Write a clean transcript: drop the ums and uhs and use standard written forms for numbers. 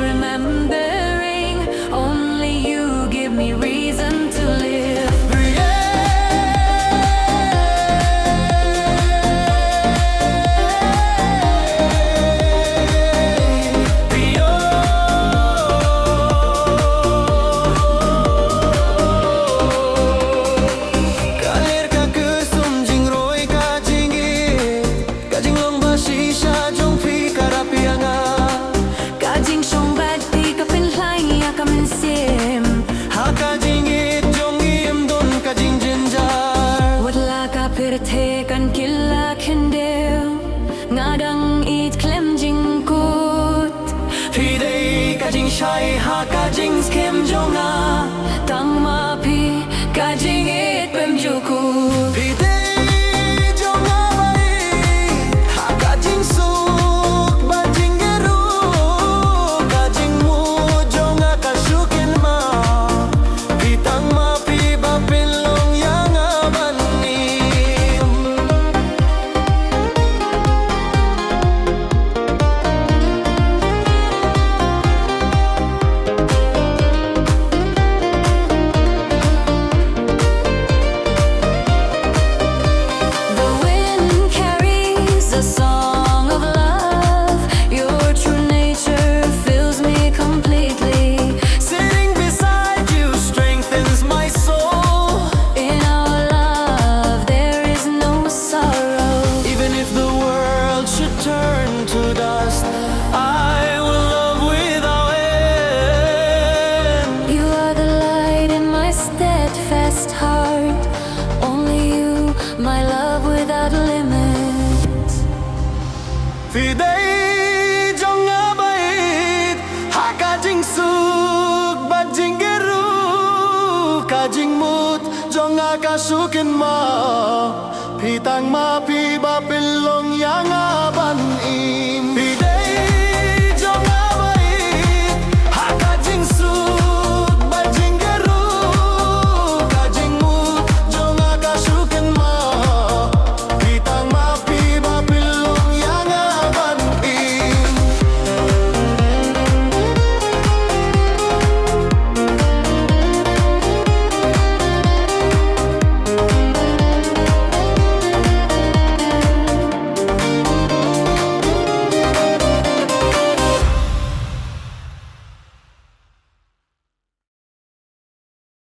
remembering. Only you give me reason to live. थे kan killa kendel ngadang it klem jing kut phi dei ka jing shai ha ka jing skem jonga tang ma phi ka jing it pem juku phi dei jonga bai ha ka jing suk ba jing geru ka jing mu jonga ka shukin ma phi tang ma phi ba pilong yang abani. Heart, only you, my love without limits. Fidei jonga baieid, ha ka jing suk ba jing geru, ka jing mut jonga ka sukin ma, pitang ma